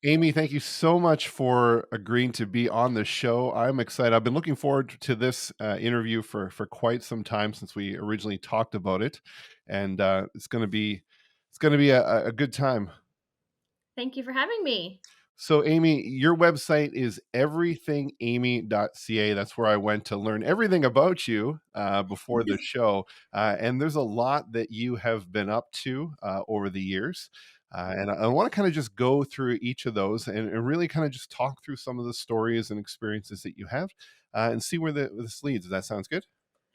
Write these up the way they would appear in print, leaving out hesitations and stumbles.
Amy, thank you so much for agreeing to be on the show. I'm excited. I've been looking forward to this interview for quite some time since we originally talked about it, and it's going to be a good time. Thank you for having me. So, Amy, your website is everythingamy.ca. That's where I went to learn everything about you before the show. And there's a lot that you have been up to over the years. And I want to kind of just go through each of those and really kind of just talk through some of the stories and experiences that you have and see where this leads. Does that sounds good?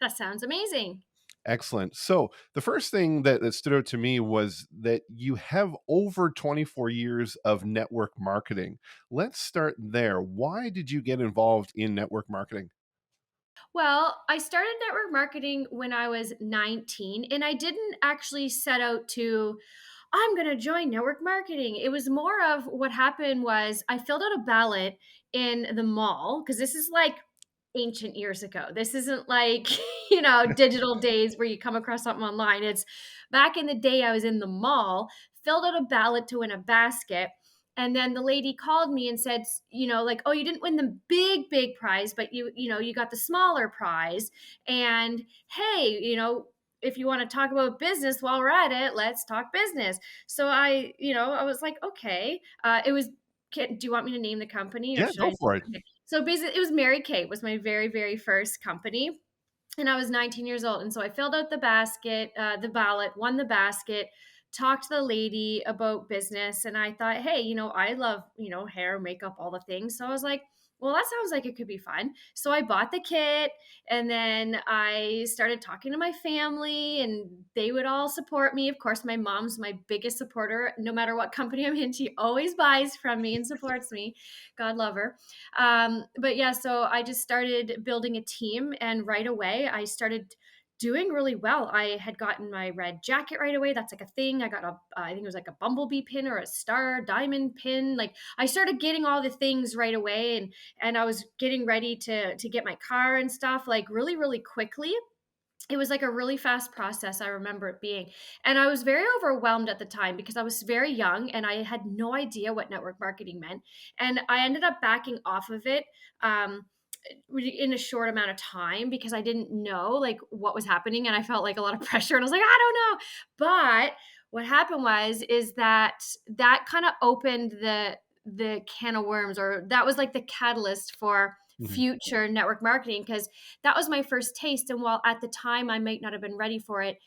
That sounds amazing. Excellent. So the first thing that stood out to me was that you have over 24 years of network marketing. Let's start there. Why did you get involved in network marketing? Well, I started network marketing when I was 19, and I didn't actually set out to, I'm going to join network marketing. It was more of what happened was I filled out a ballot in the mall because this is like ancient years ago. This isn't like, digital days where you come across something online. It's back in the day I was in the mall, filled out a ballot to win a basket. And then the lady called me and said, like, oh, you didn't win the big prize, but you got the smaller prize. And hey, if you want to talk about business while we're at it, let's talk business. So I was like, okay. Do you want me to name the company or Yeah, should go I? for it. Okay. So basically, it was Mary Kay was my very, very first company. And I was 19 years old. And so I filled out the ballot, won the basket, talked to the lady about business. And I thought, hey, I love, hair, makeup, all the things. So I was like, well, that sounds like it could be fun. So I bought the kit and then I started talking to my family and they would all support me. Of course, my mom's my biggest supporter. No matter what company I'm in, she always buys from me and supports me. God love her. But yeah, so I just started building a team, and right away I started doing really well. I had gotten my red jacket right away. That's like a thing. I got I think it was like a bumblebee pin or a star diamond pin. Like I started getting all the things right away, and I was getting ready to get my car and stuff like really, really quickly. It was like a really fast process. I remember it being. And I was very overwhelmed at the time because I was very young and I had no idea what network marketing meant. And I ended up backing off of it. In a short amount of time because I didn't know like what was happening and I felt like a lot of pressure and I was like, I don't know. But what happened is that kind of opened the can of worms, or that was like the catalyst for Mhm. future network marketing, because that was my first taste. And while at the time I might not have been ready for it,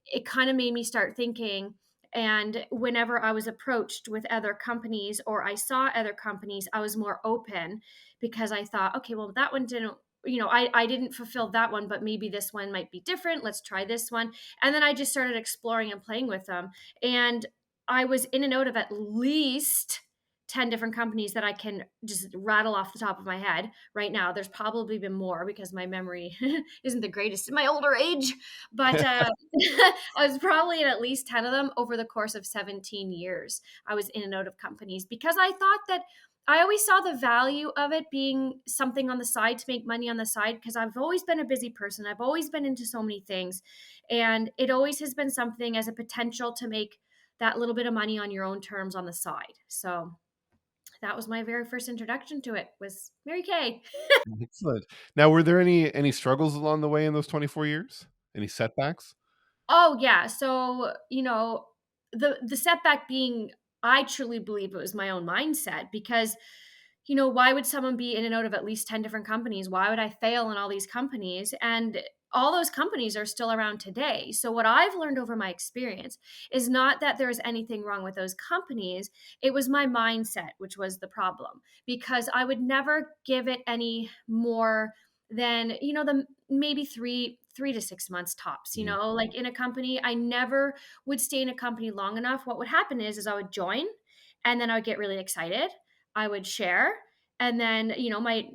it kind of made me start thinking. And whenever I was approached with other companies or I saw other companies, I was more open because I thought, okay, well, that one didn't, I didn't fulfill that one, but maybe this one might be different. Let's try this one. And then I just started exploring and playing with them. And I was in and out of at least 10 different companies that I can just rattle off the top of my head right now. There's probably been more because my memory isn't the greatest in my older age, but I was probably in at least 10 of them over the course of 17 years. I was in and out of companies because I thought that I always saw the value of it being something on the side to make money on the side, because I've always been a busy person. I've always been into so many things. And it always has been something as a potential to make that little bit of money on your own terms on the side. So that was my very first introduction to it, was Mary Kay. Excellent. Now, were there any struggles along the way in those 24 years? Any setbacks? Oh yeah. So, the setback being, I truly believe it was my own mindset because, why would someone be in and out of at least 10 different companies? Why would I fail in all these companies? And all those companies are still around today. So what I've learned over my experience is not that there's anything wrong with those companies. It was my mindset, which was the problem, because I would never give it any more than, the maybe three to 6 months tops. Mhm. Like in a company, I never would stay in a company long enough. What would happen is I would join and then I would get really excited. I would share, and then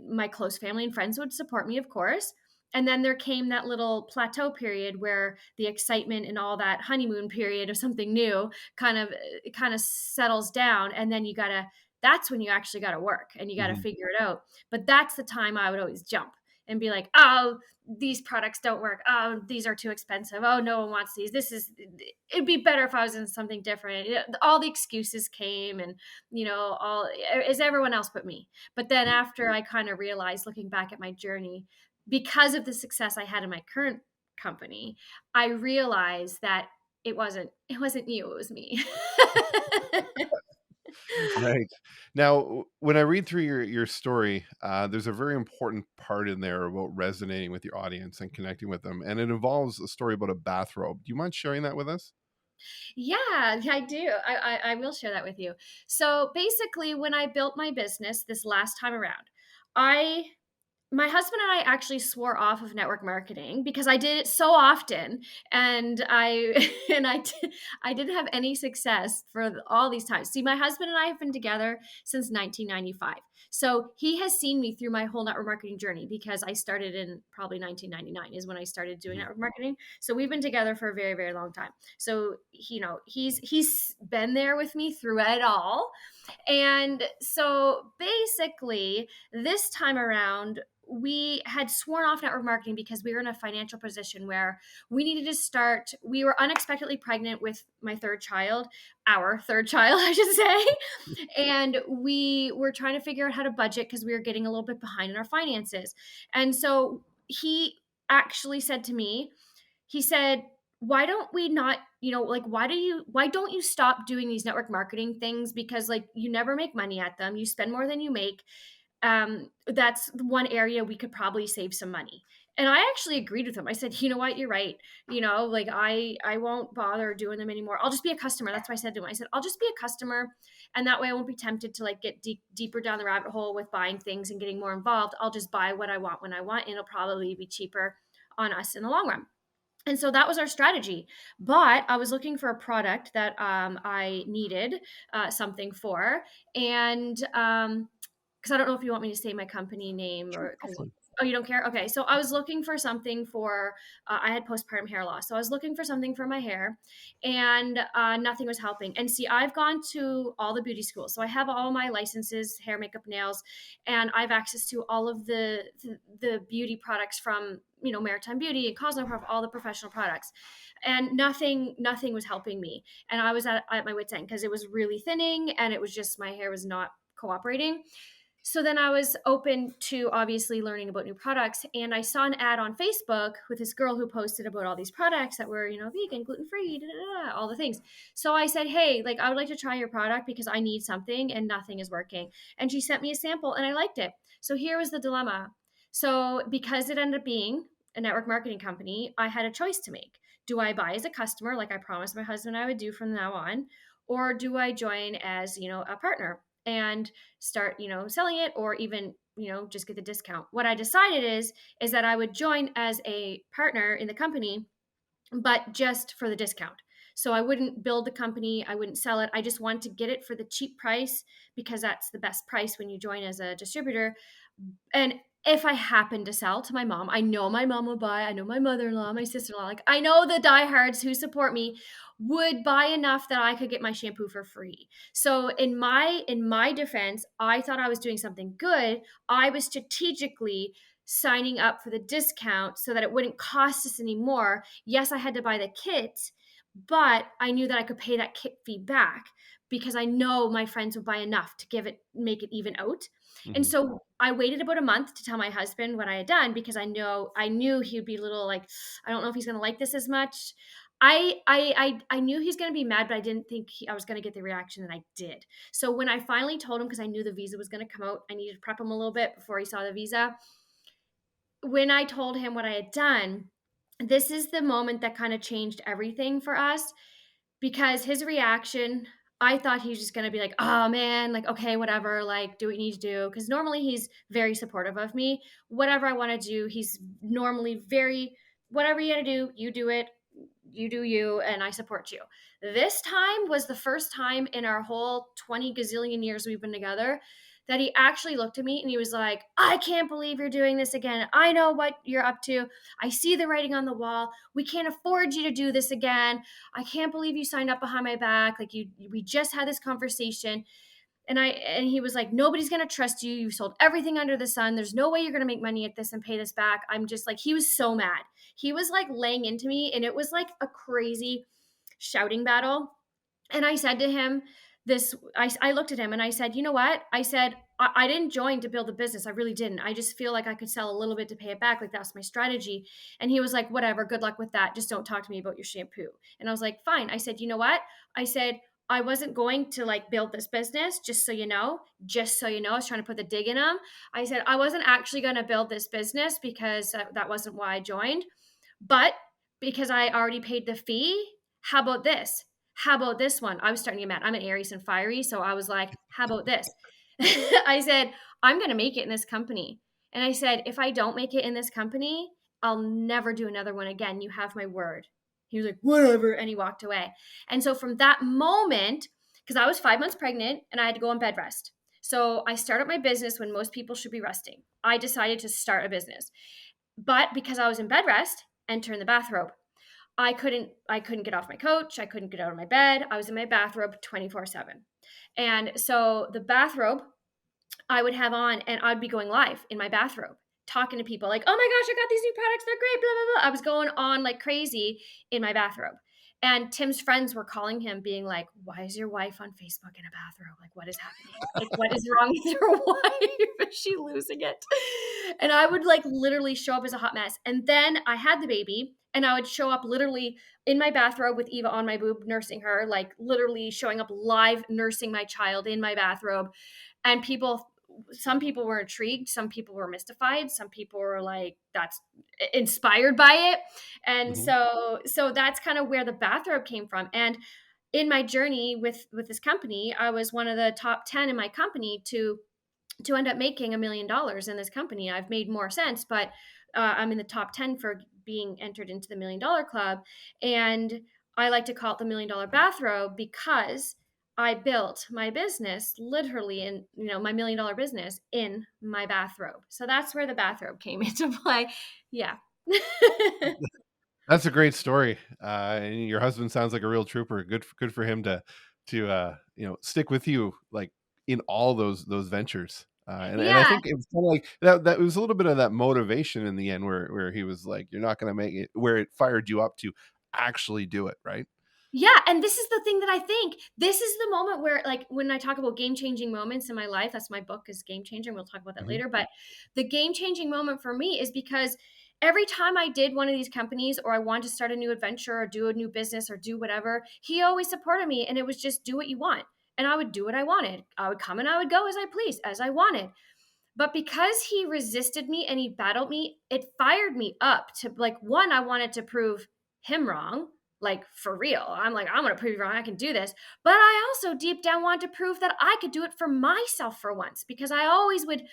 my close family and friends would support me, of course. And then there came that little plateau period where the excitement and all that honeymoon period of something new kind of settles down, and then that's when you actually got to work and you got to Mhm. figure it out. But that's the time I would always jump. and be like, oh, these products don't work. Oh, these are too expensive. Oh, no one wants these. It'd be better if I was in something different. All the excuses came, and, all is everyone else but me. But then after I kind of realized, looking back at my journey, because of the success I had in my current company, I realized that it wasn't you, it was me. Right. Now, when I read through your story, there's a very important part in there about resonating with your audience and connecting with them, and it involves a story about a bathrobe. Do you mind sharing that with us? Yeah, I do. I will share that with you. So basically, when I built my business this last time around, I my husband and I actually swore off of network marketing because I did it so often, and I I didn't have any success for all these times. See, my husband and I have been together since 1995. So he has seen me through my whole network marketing journey because I started in probably 1999 is when I started doing Mhm. network marketing. So we've been together for a very, very long time. So, he's been there with me through it all. And so basically, this time around, we had sworn off network marketing because we were in a financial position where we needed to start. We were unexpectedly pregnant with my third child, our third child, I should say. And we were trying to figure out how to budget because we were getting a little bit behind in our finances. And so he actually said to me, he said, why don't we not, like, why don't you stop doing these network marketing things? Because, like, you never make money at them, you spend more than you make. That's one area we could probably save some money. And I actually agreed with him. I said, you know what, you're right. Like, I won't bother doing them anymore. I'll just be a customer. That's what I said to him. I said, I'll just be a customer, and that way I won't be tempted to, like, get deeper down the rabbit hole with buying things and getting more involved. I'll just buy what I want when I want, and it'll probably be cheaper on us in the long run. And so that was our strategy. But I was looking for a product that I needed something for. And because I don't know if you want me to say my company name, Sure, or go because, for it. oh, you don't care? Okay. So I was looking for something for, I had postpartum hair loss. So I was looking for something for my hair, and nothing was helping. And see, I've gone to all the beauty schools. So I have all my licenses, hair, makeup, nails, and I have access to all of the beauty products from, Maritime Beauty and Cosmoprof, all the professional products, and nothing was helping me. And I was at my wit's end because it was really thinning, and it was just, my hair was not cooperating. So then I was open to obviously learning about new products, and I saw an ad on Facebook with this girl who posted about all these products that were, vegan, gluten free, all the things. So I said, hey, like, I would like to try your product because I need something and nothing is working. And she sent me a sample and I liked it. So here was the dilemma. So because it ended up being a network marketing company, I had a choice to make. Do I buy as a customer, like I promised my husband I would do from now on, or do I join as, a partner and start, selling it, or even, just get the discount? What I decided is that I would join as a partner in the company, but just for the discount. So I wouldn't build the company, I wouldn't sell it. I just want to get it for the cheap price because that's the best price when you join as a distributor. And if I happen to sell to my mom, I know my mom will buy. I know my mother-in-law, my sister-in-law, like, I know the diehards who support me would buy enough that I could get my shampoo for free. So in my defense, I thought I was doing something good. I was strategically signing up for the discount so that it wouldn't cost us any more. Yes, I had to buy the kit, but I knew that I could pay that kit fee back because I know my friends would buy enough to make it even out. And Mhm. so I waited about a month to tell my husband what I had done because I knew he'd be a little like, I don't know if he's going to like this as much. I knew he's going to be mad, but I didn't think I was going to get the reaction that I did. So when I finally told him, because I knew the visa was going to come out, I needed to prep him a little bit before he saw the visa. When I told him what I had done, this is the moment that kind of changed everything for us, because his reaction, I thought he was just going to be like, oh man, like, okay, whatever, like, do what you need to do. Because normally he's very supportive of me. Whatever I want to do, he's normally very, whatever you got to do, you do it, you do you, and I support you. This time was the first time in our whole 20 gazillion years we've been together that he actually looked at me and he was like, I can't believe you're doing this again. I know what you're up to. I see the writing on the wall. We can't afford you to do this again. I can't believe you signed up behind my back. Like, we just had this conversation. And he was like, nobody's going to trust you. You've sold everything under the sun. There's no way you're going to make money at this and pay this back. I'm just like, he was so mad. He was like laying into me, and it was like a crazy shouting battle. And I said to him, I looked at him and I said, you know what? I said, I didn't join to build a business. I really didn't. I just feel like I could sell a little bit to pay it back. Like that's my strategy. And he was like, whatever, good luck with that. Just don't talk to me about your shampoo. And I was like, fine. I said, you know what? I said, I wasn't going to like build this business, just so you know. Just so you know, I was trying to put the dig in him. I said, I wasn't actually going to build this business because that wasn't why I joined. But because I already paid the fee, how about this? How about this one? I was starting to get mad. I'm an Aries and fiery. So I was like, how about this? I said, I'm going to make it in this company. And I said, if I don't make it in this company, I'll never do another one again. You have my word. He was like, whatever. And he walked away. And so from that moment, because I was 5 months pregnant and I had to go on bed rest. So I started my business when most people should be resting. I decided to start a business. But because I was in bed rest, enter in the bathrobe. I couldn't get off my couch. I couldn't get out of my bed. I was in my bathrobe 24/7. And so the bathrobe I would have on, and I'd be going live in my bathrobe talking to people like, "Oh my gosh, I got these new products. They're great, blah blah blah." I was going on like crazy in my bathrobe. And Tim's friends were calling him being like, "Why is your wife on Facebook in a bathrobe? Like what is happening? Like what is wrong with your wife? Is she losing it?" And I would like literally show up as a hot mess. And then I had the baby and I would show up literally in my bathrobe with Eva on my boob, nursing her, like literally showing up live, nursing my child in my bathrobe. And some people were intrigued, some people were mystified, some people were like, that's inspired by it. And Mhm. so that's kind of where the bathrobe came from. And in my journey with this company, I was one of the top 10 in my company to end up making $1 million in this company. I've made more since, but I'm in the top 10 for being entered into the $1 million club. And I like to call it the $1 million bathrobe because I built my business literally in, my $1 million business in my bathrobe. So that's where the bathrobe came into play. Yeah. That's a great story, and your husband sounds like a real trooper. Good for him to stick with you, like, in all those ventures, and I Yeah. think it's kinda like that was a little bit of that motivation in the end where he was like, "You're not gonna make it," where it fired you up to actually do it, right? Yeah, and this is the thing that I think this is the moment where, like, when I talk about game changing moments in my life, that's my book is game changing. We'll talk about that Mhm. later. But the game changing moment for me is because every time I did one of these companies or I wanted to start a new adventure or do a new business or do whatever, he always supported me. And it was just do what you want. And I would do what I wanted. I would come and I would go as I pleased, as I wanted. But because he resisted me and he battled me, it fired me up to like, one, I wanted to prove him wrong, like for real. I'm like, I'm going to prove you wrong. I can do this. But I also deep down wanted to prove that I could do it for myself for once because I always would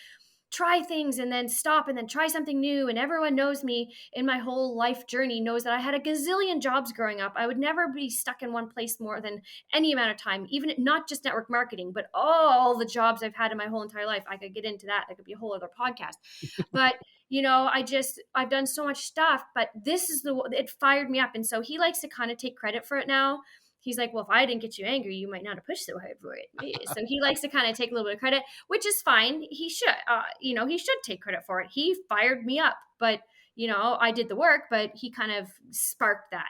try things and then stop and then try something new. And everyone knows me in my whole life journey knows that I had a gazillion jobs growing up. I would never be stuck in one place more than any amount of time, even not just network marketing, but all the jobs I've had in my whole entire life. I could get into that. That could be a whole other podcast. But I've done so much stuff, but it fired me up. And so he likes to kind of take credit for it now. He's like, well, if I didn't get you angry, you might not have pushed so hard for it. So he likes to kind of take a little bit of credit, which is fine. He should, he should take credit for it. He fired me up, but I did the work, but he kind of sparked that.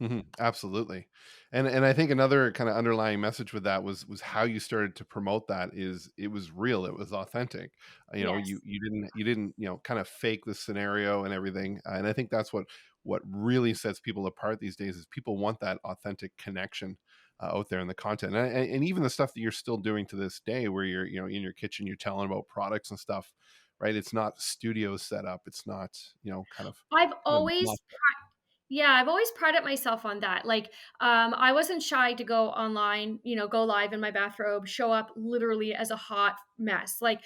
Mhm, absolutely. And I think another kinda underlying message with that was how you started to promote that is it was real, it was authentic. You Yes. you didn't kind of fake the scenario and everything, and I think that's what really sets people apart these days is people want that authentic connection, out there in the content, and even the stuff that you're still doing to this day where you're in your kitchen, you're telling about products and stuff, right? It's not studio set up, it's not, kind of I've kind of always Yeah, I've always prided myself on that. Like, I wasn't shy to go online, go live in my bathrobe, show up literally as a hot mess. Like,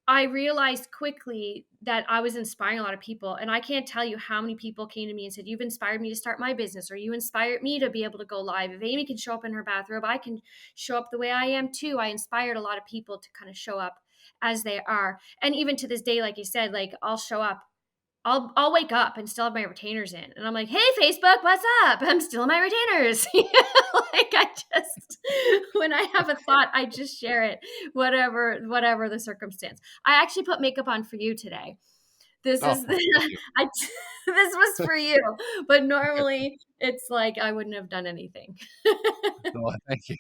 I realized quickly that I was inspiring a lot of people. And I can't tell you how many people came to me and said, you've inspired me to start my business, or you inspired me to be able to go live. If Amy can show up in her bathrobe, I can show up the way I am too. I inspired a lot of people to kind of show up as they are. And even to this day, like you said, like I'll show up I'll wake up and still have my retainers in, and I'm like, "Hey, Facebook, what's up? I'm still in my retainers." Like, I just when I have a thought, I just share it, whatever the circumstance. I actually put makeup on for you today. This Oh, is well, thank you. I this was for you, but Okay. normally it's like I wouldn't have done anything. Well, thank you.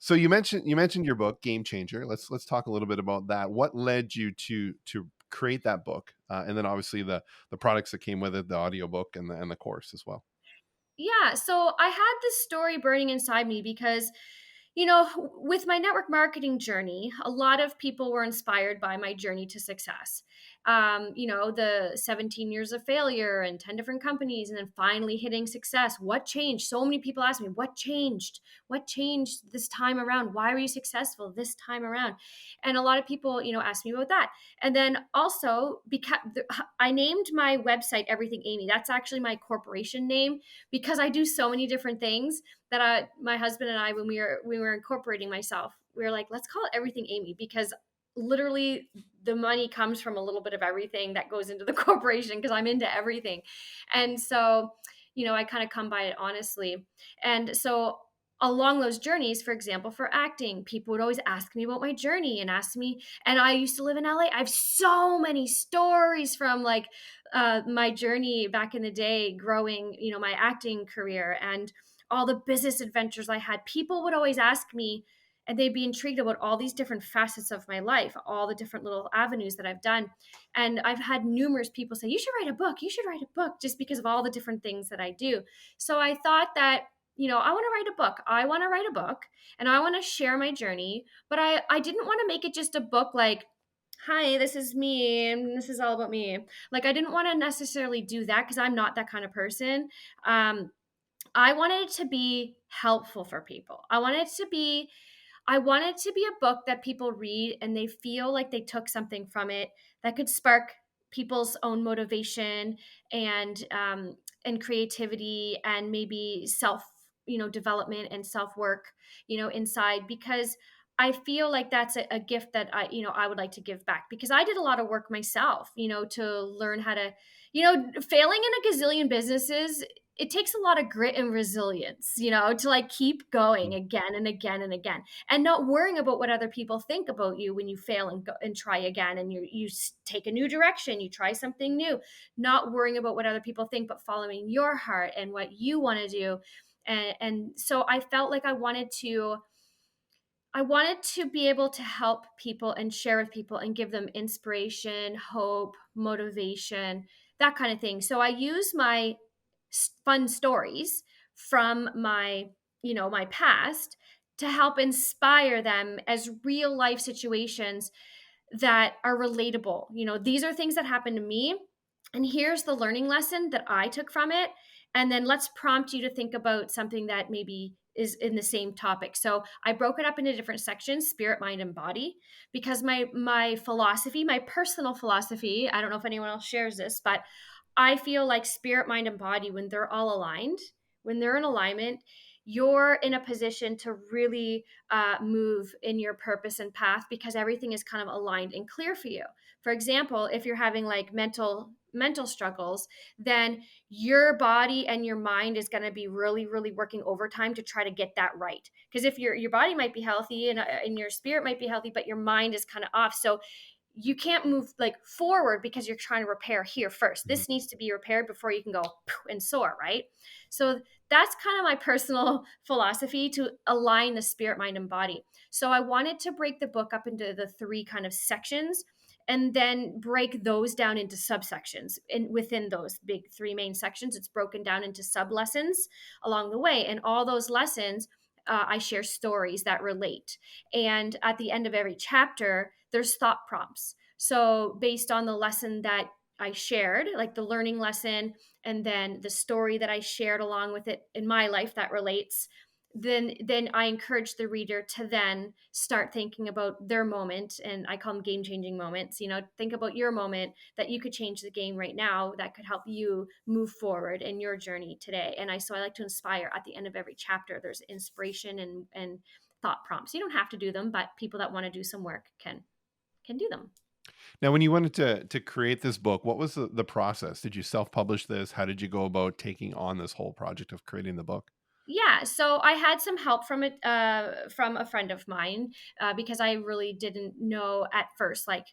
So you mentioned your book, Game Changer. Let's talk a little bit about that. What led you to create that book? And then obviously the products that came with it, the audiobook and the course as well. Yeah, so I had this story burning inside me because, with my network marketing journey, a lot of people were inspired by my journey to success. The 17 years of failure and 10 different companies, and then finally hitting success. What changed? So many people ask me, what changed? What changed this time around? Why were you successful this time around? And a lot of people, ask me about that. And then also, because I named my website Everything Amy. That's actually my corporation name because I do so many different things that my husband and I, when we were incorporating myself, we were like, let's call it Everything Amy, because literally the money comes from a little bit of everything that goes into the corporation because I'm into everything. And so, I kind of come by it honestly. And so along those journeys, for example, for acting, people would always ask me about my journey and ask me, and I used to live in LA. I have so many stories from like my journey back in the day, growing, my acting career and all the business adventures I had. People would always ask me, and they'd be intrigued about all these different facets of my life, all the different little avenues that I've done. And I've had numerous people say, you should write a book, you should write a book, just because of all the different things that I do. So I thought that, I want to write a book. I want to write a book and I want to share my journey, but I didn't want to make it just a book like, hi, this is me and this is all about me. Like, I didn't want to necessarily do that because I'm not that kind of person. um, I wanted it to be helpful for people. I wanted it to be a book that people read and they feel like they took something from it that could spark people's own motivation and creativity and maybe self, development and self work, inside, because I feel like that's a gift that I would like to give back, because I did a lot of work myself, to learn how to, failing in a gazillion businesses, it takes a lot of grit and resilience, to like keep going Mm. again and again and again, and not worrying about what other people think about you when you fail and go and try again, and take a new direction, you try something new, not worrying about what other people think, but following your heart and what you want to do. And so I felt like I wanted to be able to help people and share with people and give them inspiration, hope, motivation, that kind of thing. So I use my fun stories from my past to help inspire them as real life situations that are relatable. These are things that happened to me, and here's the learning lesson that I took from it. And then let's prompt you to think about something that maybe is in the same topic. So I broke it up into different sections: spirit, mind, and body, because my philosophy, my personal philosophy, I don't know if anyone else shares this, but I feel like spirit, mind, and body, when they're all aligned, when they're in alignment, you're in a position to really move in your purpose and path, because everything is kind of aligned and clear for you. For example, if you're having like mental struggles, then your body and your mind is going to be really, really working overtime to try to get that right. Because if your body might be healthy and your spirit might be healthy, but your mind is kind of off, so you can't move like forward because you're trying to repair here first. Mhm. This needs to be repaired before you can go and soar, right? So that's kind of my personal philosophy, to align the spirit, mind, and body. So I wanted to break the book up into the three kind of sections, and then break those down into subsections. And within those big three main sections, it's broken down into sub lessons along the way. And all those lessons, I share stories that relate. And at the end of every chapter, there's thought prompts. So, based on the lesson that I shared, like the learning lesson, and then the story that I shared along with it in my life that relates, then I encourage the reader to then start thinking about their moment, and I call them game changing moments. Think about your moment that you could change the game right now, that could help you move forward in your journey today. And I like to inspire. At the end of every chapter, there's inspiration and thought prompts. You don't have to do them, but people that want to do some work can do them. Now, when you wanted to create this book, what was the process? Did you self-publish this? How did you go about taking on this whole project of creating the book? Yeah, so I had some help from a friend of mine, because I really didn't know at first, like,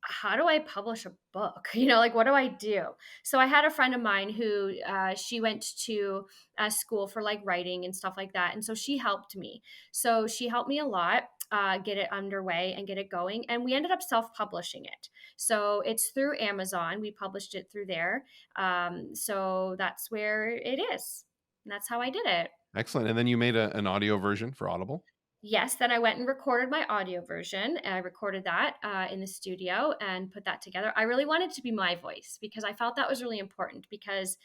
how do I publish a book? Like, what do I do? So I had a friend of mine who, she went to school for like writing and stuff like that, and so she helped me. So she helped me a lot. Get it underway and get it going. And we ended up self publishing it. So it's through Amazon. We published it through there. So that's where it is. And that's how I did it. Excellent. And then you made an audio version for Audible? Yes, then I went and recorded my audio version. I recorded that in the studio and put that together. I really wanted to be my voice because I felt that was really important because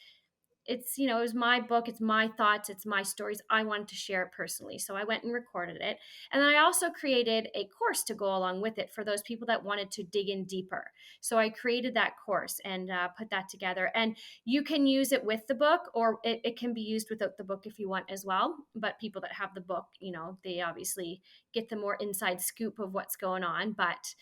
it was my book, it's my thoughts, it's my stories. I wanted to share it personally. So I went and recorded it. And then I also created a course to go along with it for those people that wanted to dig in deeper. So I created that course and put that together. And you can use it with the book, or it can be used without the book if you want as well. But people that have the book, they obviously get the more inside scoop of what's going on. But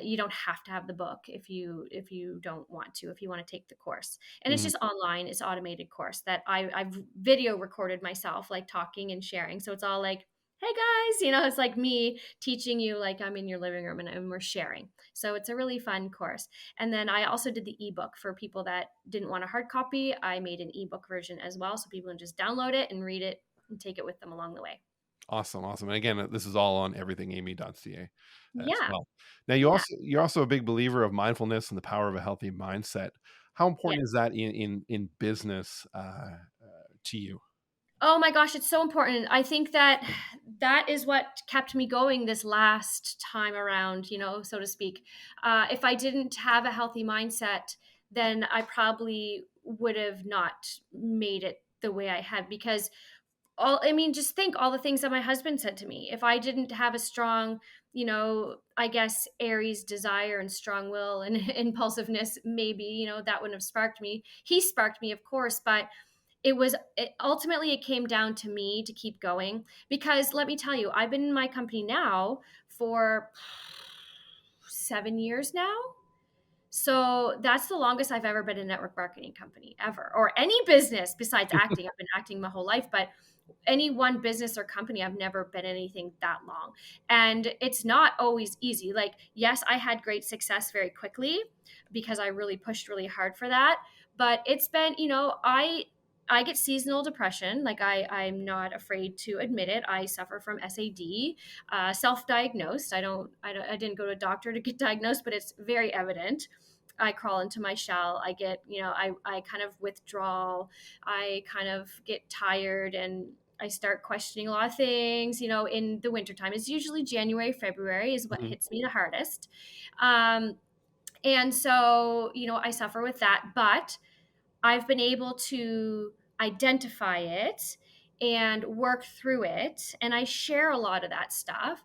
you don't have to have the book if you don't want to, if you want to take the course. And it's Mhm. just online. It's automated course that I've video recorded myself, like talking and sharing. So it's all like, hey guys, it's like me teaching you, like I'm in your living room and we're sharing. So it's a really fun course. And then I also did the ebook for people that didn't want a hard copy. I made an ebook version as well, so people can just download it and read it and take it with them along the way. Awesome, awesome. And again, this is all on everythingamy.ca as Yeah, well. Now, yeah, you're also a big believer of mindfulness and the power of a healthy mindset. How yeah. important is that in business to you? Oh my gosh, it's so important. I think that that is what kept me going this last time around, so to speak. If I didn't have a healthy mindset, then I probably would have not made it the way I had because I mean, just think all the things that my husband said to me. If I didn't have a strong, I guess Aries desire and strong will and impulsiveness, maybe, that wouldn't have sparked me. He sparked me, of course, but ultimately it came down to me to keep going because let me tell you, I've been in my company now for 7 years now. So that's the longest I've ever been in a network marketing company ever, or any business besides acting. I've been acting my whole life, but any one business or company, I've never been anything that long. And it's not always easy. Like, yes, I had great success very quickly because I really pushed really hard for that. But it's been, I get seasonal depression. Like I'm not afraid to admit it. I suffer from SAD, self-diagnosed. I didn't go to a doctor to get diagnosed, but it's very evident. I crawl into my shell. I get, I kind of withdraw. I kind of get tired and I start questioning a lot of things, in the wintertime. It's usually January, February is what Mhm. hits me the hardest. Um, and so, I suffer with that. But I've been able to identify it and work through it. And I share a lot of that stuff.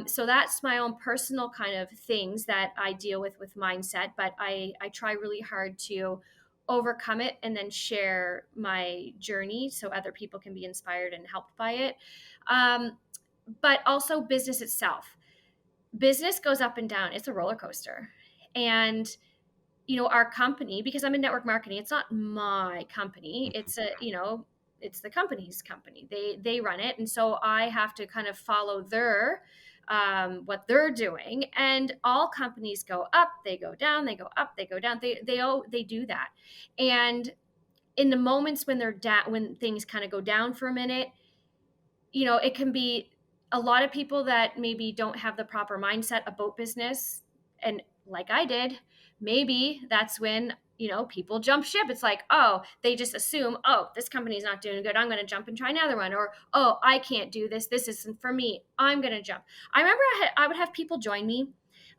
So that's my own personal kind of things that I deal with mindset. But I try really hard to overcome it and then share my journey so other people can be inspired and helped by it. Um, but also business itself. Business goes up and down. It's a roller coaster. And our company, because I'm in network marketing, it's not my company. It's the company's company. They run it. And so I have to kind of follow their what they're doing. And all companies go up, they go down, they go up, they go down. They do that. And in the moments when they're down, when things kind of go down for a minute, it can be a lot of people that maybe don't have the proper mindset about business. And like I did, maybe that's when, people jump ship. It's like, oh, they just assume, oh, this company's not doing good. I'm going to jump and try another one. Or, oh, I can't do this. This isn't for me. I'm going to jump. I remember I would have people join me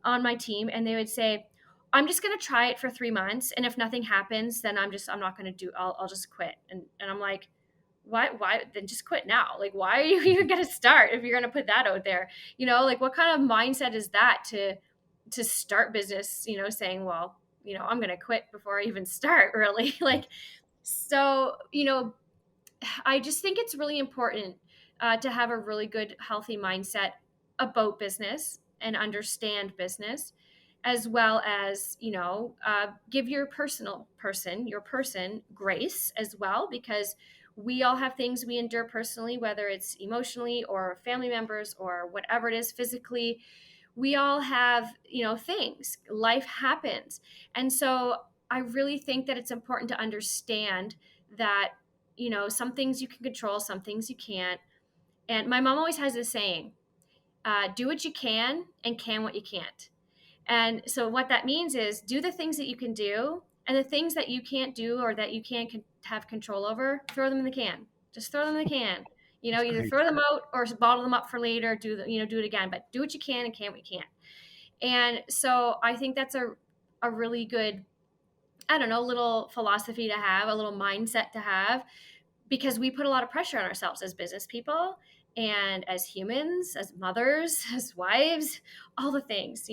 on my team and they would say, I'm just going to try it for 3 months. And if nothing happens, then I'm not going to I'll just quit. And I'm like, why then just quit now? Like, why are you even going to start if you're going to put that out there? Like what kind of mindset is that to start business, saying, well, I'm going to quit before I even start, really. Like, so, I just think it's really important to have a really good healthy mindset about business and understand business as well as, give your person grace as well, because we all have things we endure personally, whether it's emotionally or family members or whatever it is physically. We all have, things. Life happens. And so I really think that it's important to understand that, some things you can control, some things you can't. And my mom always has this saying, do what you can what you can't. And so what that means is do the things that you can do, and the things that you can't do or that you can't have control over, throw them in the can. Just throw them in the can. That's Either great. throw them out or bottle them up for later. Do it again. But do what you can and can't what you can't. And so I think that's a really good, I don't know, little philosophy to have, a little mindset to have, because we put a lot of pressure on ourselves as business people and as humans, as mothers, as wives, all the things.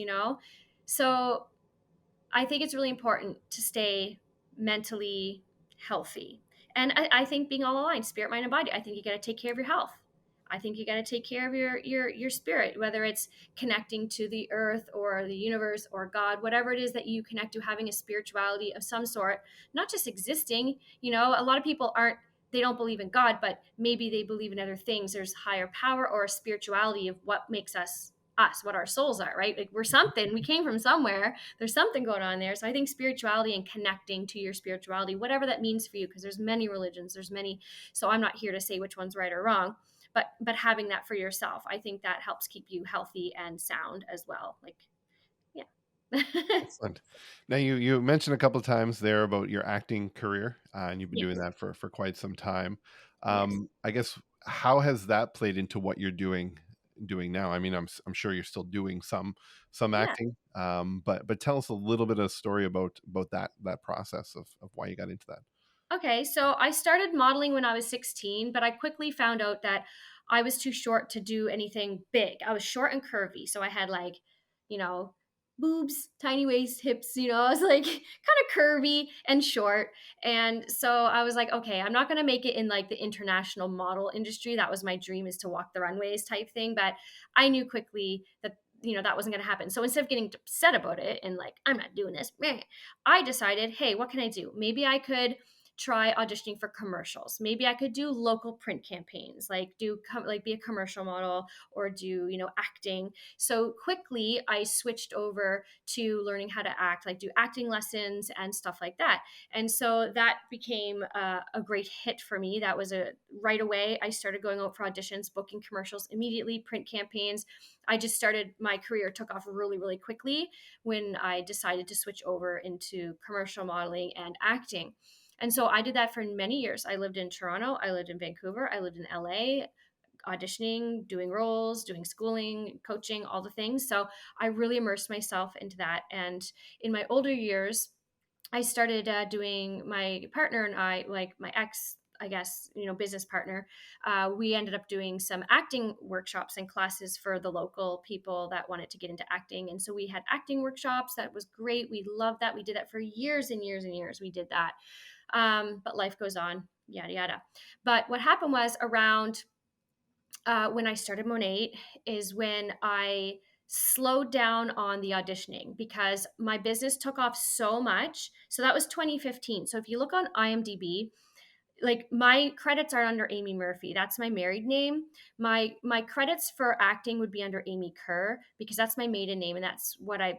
So I think it's really important to stay mentally healthy. And I think being all aligned, spirit, mind, and body, I think you got to take care of your health. I think you got to take care of your spirit, whether it's connecting to the earth or the universe or God, whatever it is that you connect to, having a spirituality of some sort, not just existing. A lot of people they don't believe in God, but maybe they believe in other things. There's higher power or a spirituality of what makes us, what our souls are, right? Like we're something, we came from somewhere, there's something going on there. So I think spirituality and connecting to your spirituality, whatever that means for you, because there's many religions, there's many. So I'm not here to say which one's right or wrong, but having that for yourself, I think that helps keep you healthy and sound as well. Like, yeah. Excellent. Now you mentioned a couple of times there about your acting career, and you've been doing Yes. that for quite some time. Yes. I guess how has that played into what you're doing now? I mean, I'm sure you're still doing some Yeah. acting, but tell us a little bit of story about that process of why you got into that. Okay, so I started modeling when I was 16, but I quickly found out that I was too short to do anything big. I was short and curvy, so I had like, you know, boobs, tiny waist, hips, I was like kind of curvy and short. And so I was like, okay, I'm not going to make it in like the international model industry. That was my dream, is to walk the runways type thing, but I knew quickly that that wasn't going to happen. So instead of getting upset about it and like, I'm not doing this, meh, I decided, hey, what can I do? Maybe I could try auditioning for commercials. Maybe I could do local print campaigns, like be a commercial model, or do acting. So quickly I switched over to learning how to act, like do acting lessons and stuff like that. And so that became a great hit for me. That was a right away. I started going out for auditions, booking commercials immediately, print campaigns. I just started, my career took off really, really quickly when I decided to switch over into commercial modeling and acting. And so I did that for many years. I lived in Toronto, I lived in Vancouver, I lived in LA, auditioning, doing roles, doing schooling, coaching, all the things. So I really immersed myself into that. And in my older years, I started doing, my partner and I, like my ex, I guess, business partner, we ended up doing some acting workshops and classes for the local people that wanted to get into acting. And so we had acting workshops. That was great. We loved that. We did that for years and years and years. We did that. But life goes on, yada, yada. But what happened was around when I started Monate is when I slowed down on the auditioning because my business took off so much. So that was 2015. So if you look on IMDb, like my credits are under Amy Murphy. That's my married name. My credits for acting would be under Amy Kerr because that's my maiden name, and that's what I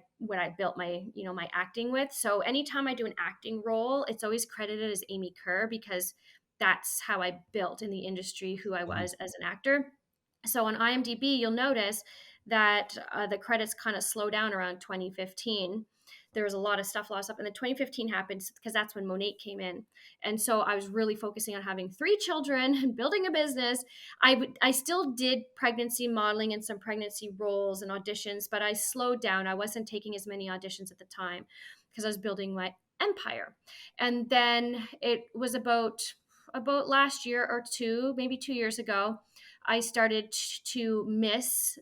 built my acting with. So anytime I do an acting role, it's always credited as Amy Kerr because that's how I built in the industry, who I Mhm. was as an actor. So on IMDb, you'll notice that the credits kind of slow down around 2015. There was a lot of stuff lost up, and then 2015 happened because that's when Monate came in. And so I was really focusing on having 3 children and building a business. I still did pregnancy modeling and some pregnancy roles and auditions, but I slowed down. I wasn't taking as many auditions at the time because I was building my empire. And then it was about last year or two, maybe 2 years ago, I started to miss,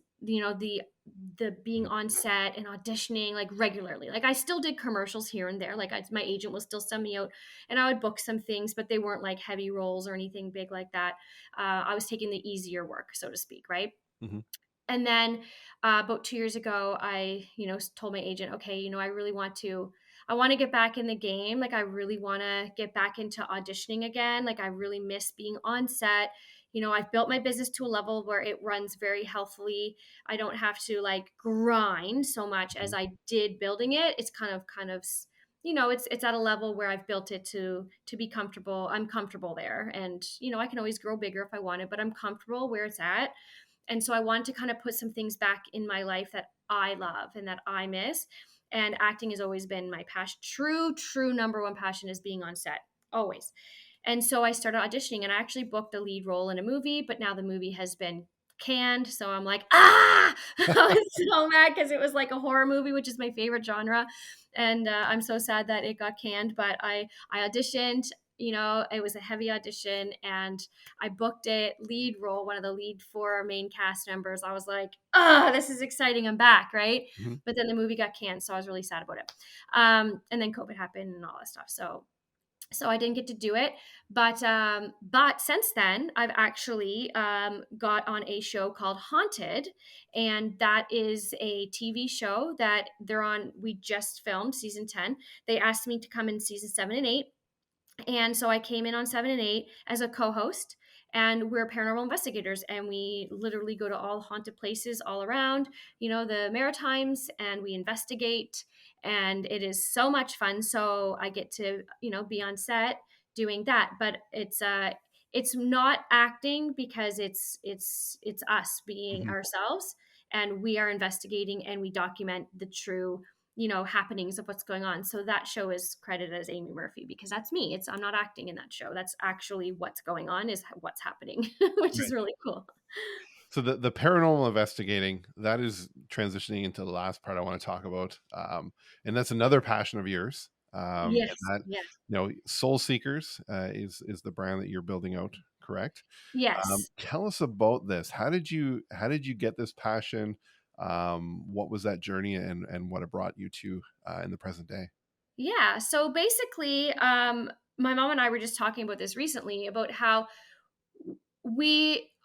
the being Mhm. on set and auditioning like regularly. Like I still did commercials here and there. Like my agent will still send me out, and I would book some things, but they weren't like heavy roles or anything big like that. I was taking the easier work, so to speak, right? Mhm. And then about 2 years ago, I, told my agent, okay, I want to get back in the game. Like, I really want to get back into auditioning again. Like, I really miss being on set. I've built my business to a level where it runs very healthily. I don't have to like grind so much as Mhm. I did building it. It's it's at a level where I've built it to be comfortable. I'm comfortable there, and I can always grow bigger if I wanted, but I'm comfortable where it's at. And so I wanted to kind of put some things back in my life that I love and that I miss. And acting has always been my passion. True number one passion is being on set, always. And so I started auditioning, and I actually booked a lead role in a movie, but now the movie has been canned. So I'm like, ah, I was so mad because it was like a horror movie, which is my favorite genre. And I'm so sad that it got canned, but I auditioned. It was a heavy audition, and I booked it, lead role, one of the lead four main cast members. I was like, oh, this is exciting. I'm back, right? Mhm. But then the movie got canned, so I was really sad about it. And then COVID happened and all that stuff. So I didn't get to do it, but since then I've actually got on a show called Haunted, and that is a TV show that they're on. We just filmed season 10. They asked me to come in season 7 and 8, and so I came in on 7 and 8 as a co host. And we're paranormal investigators, and we literally go to all haunted places all around, the Maritimes, and we investigate. And it is so much fun. So I get to, be on set doing that. But it's not acting, because it's us being Mhm. ourselves, and we are investigating, and we document the true happenings of what's going on. So that show is credited as Amy Murphy, because that's me. I'm not acting in that show. That's actually what's going on, is what's happening, which is Right. really cool. So the paranormal investigating, that is transitioning into the last part I want to talk about, and that's another passion of yours. And Yes, that, yes, Soul Seekers is the brand that you're building out, correct? yes. Tell us about this. How did you get this passion? What was that journey, and what it brought you to in the present day? Yeah. So basically, my mom and I were just talking about this recently, about how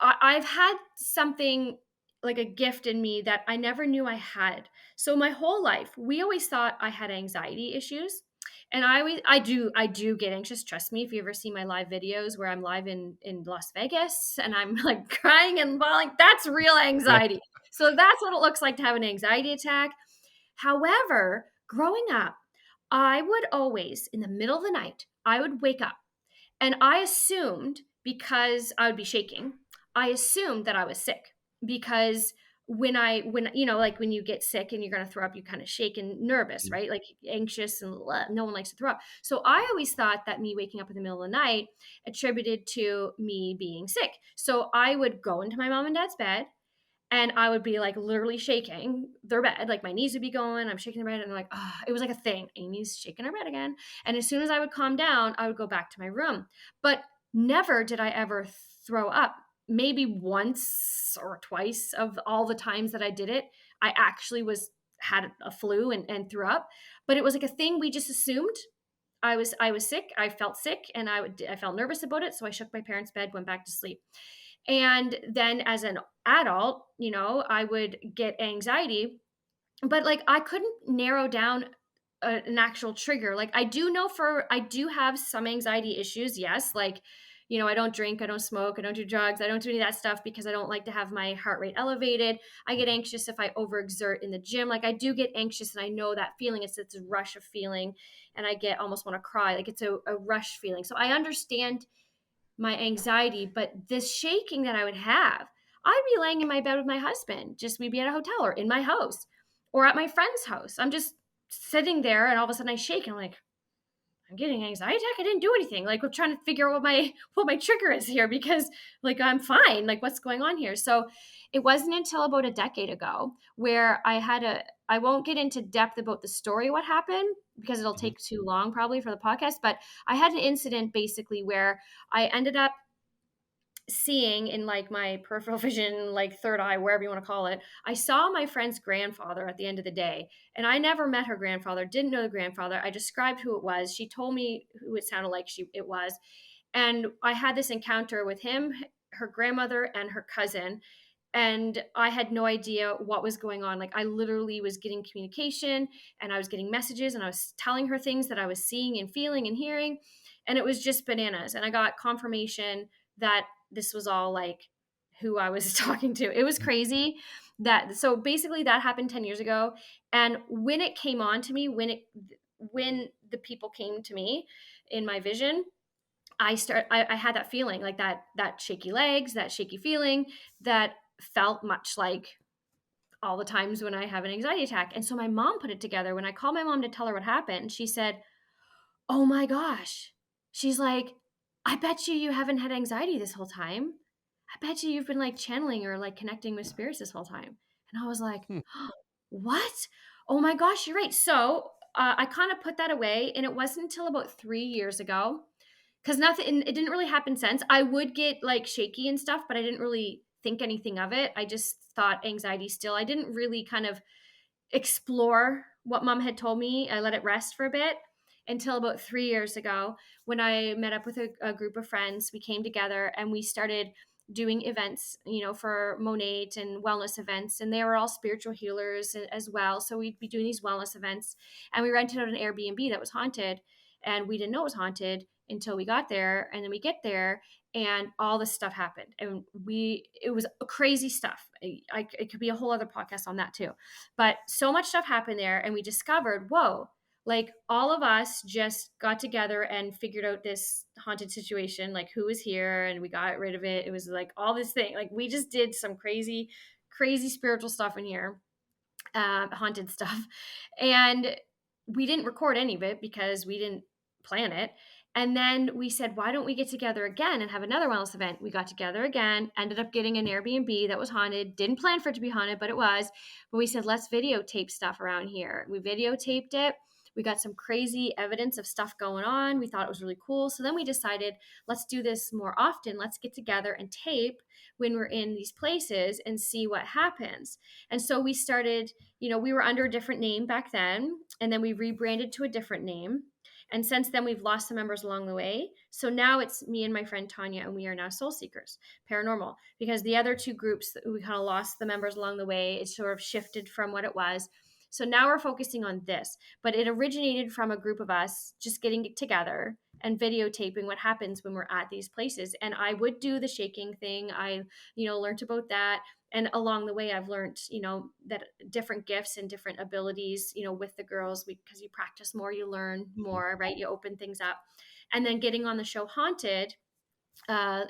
I've had something, like a gift in me that I never knew I had. So my whole life, we always thought I had anxiety issues. And I do get anxious. Trust me, if you ever see my live videos where I'm live in Las Vegas and I'm like crying and bawling, that's real Yeah. anxiety. So that's what it looks like to have an anxiety attack. However, growing up, I would always, in the middle of the night, I would wake up, and I assumed, because I would be shaking, I assumed that I was sick, because when like when you get sick and you're going to throw up, you kind of shake and nervous, Mhm. right? Like anxious, and no one likes to throw up. So I always thought that me waking up in the middle of the night attributed to me being sick. So I would go into my mom and dad's bed, and I would be like literally shaking their bed. Like my knees would be going, I'm shaking their bed, and they're like, oh, it was like a thing. Amy's shaking her bed again. And as soon as I would calm down, I would go back to my room. But never did I ever throw up. Maybe once or twice of all the times that I did it, I actually had a flu and threw up. But it was like a thing we just assumed. I was sick. I felt sick, and I felt nervous about it. So I shook my parents' bed, went back to sleep. And then as an adult, I would get anxiety, but like I couldn't narrow down an actual trigger. Like I do have some anxiety issues. Yes. Like, I don't drink, I don't smoke, I don't do drugs, I don't do any of that stuff, because I don't like to have my heart rate elevated. I get anxious if I overexert in the gym. Like I do get anxious, and I know that feeling. It's a rush of feeling, and I get almost want to cry. Like it's a rush feeling. So I understand my anxiety, but this shaking that I would have, I'd be laying in my bed with my husband. Just we'd be at a hotel or in my house or at my friend's house. I'm just sitting there, and all of a sudden I shake, and I'm like, I'm getting an anxiety attack. I didn't do anything. Like we're trying to figure out what my trigger is here, because like I'm fine. Like what's going on here? So it wasn't until about a decade ago where I won't get into depth about the story, what happened, because it'll Mhm. take too long probably for the podcast. But I had an incident basically where I ended up seeing in like my peripheral vision, like third eye, wherever you want to call it. I saw my friend's grandfather at the end of the day, and I never met her grandfather, didn't know the grandfather. I described who it was. She told me who it sounded like it was. And I had this encounter with him, her grandmother, and her cousin. and I had no idea what was going on. Like I literally was getting communication and I was getting messages and I was telling her things that I was seeing and feeling and hearing. And it was just bananas. And I got confirmation that this was all like who I was talking to. It was crazy that, so basically that happened 10 years ago. And when it came on to me, when the people came to me in my vision, I had that feeling, like that shaky legs, that shaky feeling that felt much like all the times when I have an anxiety attack. And so my mom put it together. When I called my mom to tell her what happened, she said, "Oh my gosh." She's like, "I bet you haven't had anxiety this whole time. I bet you've been like channeling or like connecting with spirits this whole time." And I was like, Hmm. "What? Oh my gosh, you're right." So I kind of put that away. And it wasn't until about 3 years ago, because nothing, it didn't really happen since. I would get like shaky and stuff, but I didn't really think anything of it. I just thought anxiety still. I didn't really kind of explore what mom had told me. I let it rest for a bit until about 3 years ago when I met up with a group of friends. We came together and we started doing events, for Monate and wellness events. And they were all spiritual healers as well. So we'd be doing these wellness events, and we rented out an Airbnb that was haunted. And we didn't know it was haunted until we got there. And then we get there and all this stuff happened. And it was crazy stuff. It could be a whole other podcast on that too. But so much stuff happened there, and we discovered, whoa, like all of us just got together and figured out this haunted situation, like who was here, and we got rid of it. It was like all this thing. Like we just did some crazy, crazy spiritual stuff in here, haunted stuff. And we didn't record any of it because we didn't plan it. And then we said, why don't we get together again and have another wellness event? We got together again, ended up getting an Airbnb that was haunted. Didn't plan for it to be haunted, but it was. But we said, let's videotape stuff around here. We videotaped it. We got some crazy evidence of stuff going on. We thought it was really cool. So then we decided, let's do this more often. Let's get together and tape when we're in these places and see what happens. And so we started, we were under a different name back then, and then we rebranded to a different name. And since then, we've lost some members along the way. So now it's me and my friend Tanya, and we are now Soul Seekers Paranormal, because the other two groups, we kind of lost the members along the way. It sort of shifted from what it was. So now we're focusing on this. But it originated from a group of us just getting together and videotaping what happens when we're at these places. And I would do the shaking thing. I, learned about that. And along the way, I've learned, that different gifts and different abilities, with the girls, because you practice more, you learn Mhm. more, right? You open things up. And then getting on the show Haunted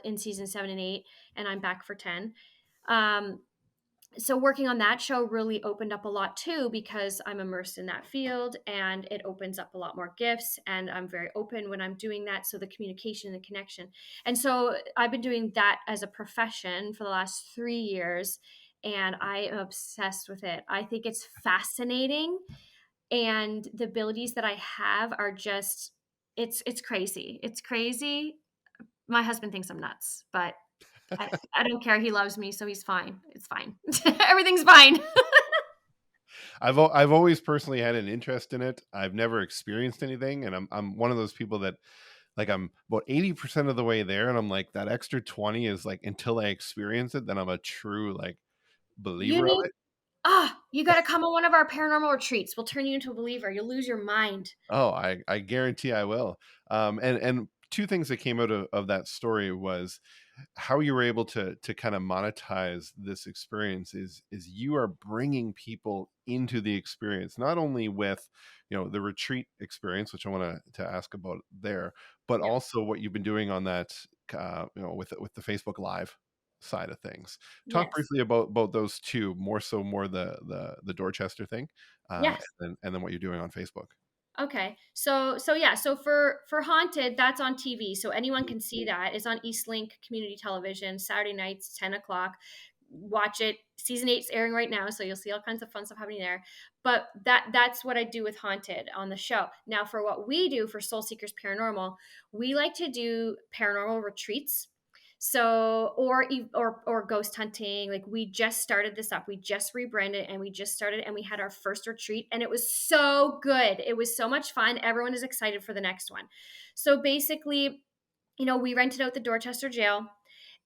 in season 7 and 8, and I'm back for 10. So working on that show really opened up a lot too, because I'm immersed in that field, and it opens up a lot more gifts, and I'm very open when I'm doing that. So the communication, the connection. And so I've been doing that as a profession for the last 3 years, and I am obsessed with it. I think it's fascinating, and the abilities that I have are just, it's crazy. It's crazy. My husband thinks I'm nuts, but I don't care. He loves me, so he's fine. It's fine. Everything's fine. I've always personally had an interest in it. I've never experienced anything, and I'm one of those people that, like, I'm about 80% of the way there, and I'm like, that extra 20 is like, until I experience it, then I'm a true like You believer of need it. you gotta come on one of our paranormal retreats. We'll turn you into a believer. You'll lose your mind. Oh, I guarantee I will. And two things that came out of that story was how you were able to kind of monetize this experience is you are bringing people into the experience, not only with the retreat experience, which I want to ask about there, but Yeah. also what you've been doing on that with the Facebook Live side of things. Talk Yes. briefly about those two, more the Dorchester thing, Yes. and then what you're doing on Facebook. Okay. So yeah, so for Haunted, that's on TV. So anyone can see that. It's on Eastlink Community Television, Saturday nights, 10 o'clock. Watch it. Season 8's airing right now, so you'll see all kinds of fun stuff happening there. But that's what I do with Haunted on the show. Now, for what we do for Soul Seekers Paranormal, we like to do paranormal retreats. So or ghost hunting. Like we just started this up. We just rebranded and we just started, and we had our first retreat, and it was so good. It was so much fun. Everyone is excited for the next one. So basically, we rented out the Dorchester jail,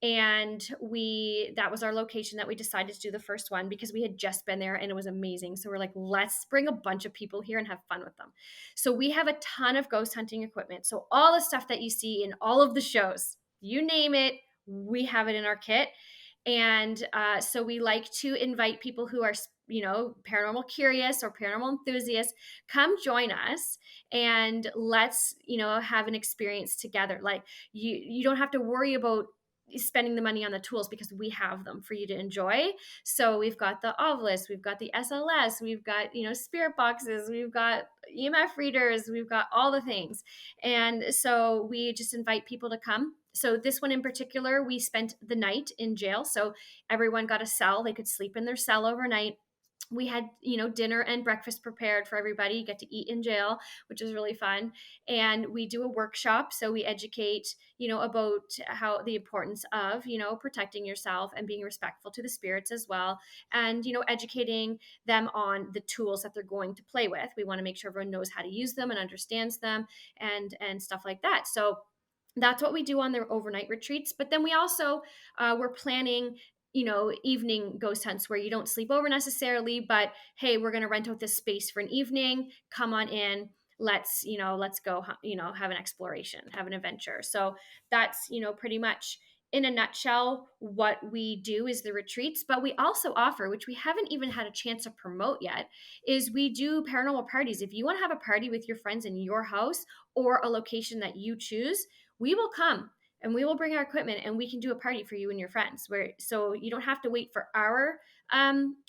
And we that was our location that we decided to do the first one because we had just been there and it was amazing. So we're like, let's bring a bunch of people here and have fun with them. So we have a ton of ghost hunting equipment. So all the stuff that you see in all of the shows, you name it, we have it in our kit. And so we like to invite people who are, paranormal curious or paranormal enthusiasts, come join us and let's, have an experience together. Like you don't have to worry about spending the money on the tools because we have them for you to enjoy. So we've got the Ovilus, we've got the SLS, we've got, spirit boxes, we've got EMF readers, we've got all the things. And so we just invite people to come. So this one in particular, we spent the night in jail. So everyone got a cell. They could sleep in their cell overnight. We had, dinner and breakfast prepared for everybody. You get to eat in jail, which is really fun. And we do a workshop. So we educate, about how the importance of, protecting yourself and being respectful to the spirits as well. And, educating them on the tools that they're going to play with. We want to make sure everyone knows how to use them and understands them and stuff like that. So that's what we do on their overnight retreats. But then we also we're planning, evening ghost hunts where you don't sleep over necessarily, but hey, we're going to rent out this space for an evening. Come on in. Let's go, have an exploration, have an adventure. So that's, pretty much in a nutshell what we do is the retreats. But we also offer, which we haven't even had a chance to promote yet, is we do paranormal parties. If you want to have a party with your friends in your house or a location that you choose, we will come and we will bring our equipment and we can do a party for you and your friends, where so you don't have to wait for our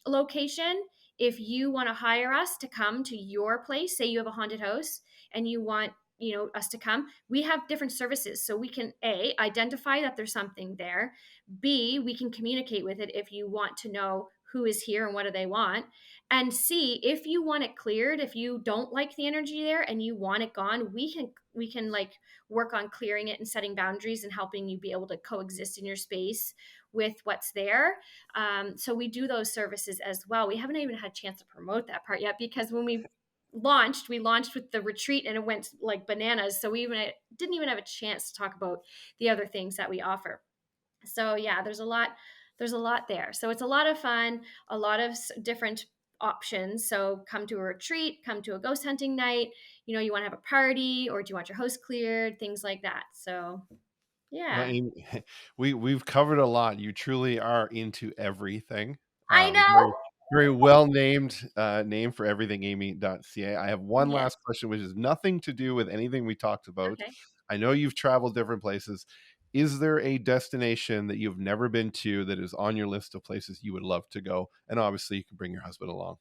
location. If you want to hire us to come to your place, say you have a haunted house and you want, us to come, we have different services. So we can A, identify that there's something there. B, we can communicate with it if you want to know who is here and what do they want. And C, if you want it cleared, if you don't like the energy there and you want it gone, we can like work on clearing it and setting boundaries and helping you be able to coexist in your space with what's there. So we do those services as well. We haven't even had a chance to promote that part yet because when we launched with the retreat and it went like bananas. So we even didn't even have a chance to talk about the other things that we offer. So yeah, there's a lot there. So it's a lot of fun, a lot of different options. So come to a retreat, come to a ghost hunting night, you want to have a party or do you want your house cleared, things like that. So Well, yeah. Amy, we've covered a lot. You truly are into everything. I Very, know. very well named name for everything Amy.ca. I have one Yes. last question, which is nothing to do with anything we talked about. Okay. I know you've traveled different places. Is there a destination that you've never been to that is on your list of places you would love to go? And obviously, you can bring your husband along.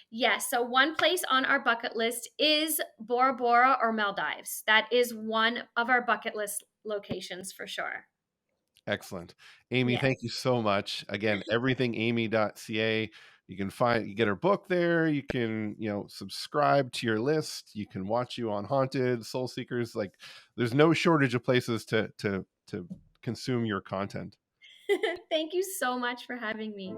Yes. So one place on our bucket list is Bora Bora or Maldives. That is one of our bucket list locations for sure. Excellent. Amy, thank you Yes. so much. Again, everything Amy.ca. You get her book there. You can, subscribe to your list. You can watch you on Haunted, Soul Seekers. Like there's no shortage of places to consume your content. Thank you so much for having me.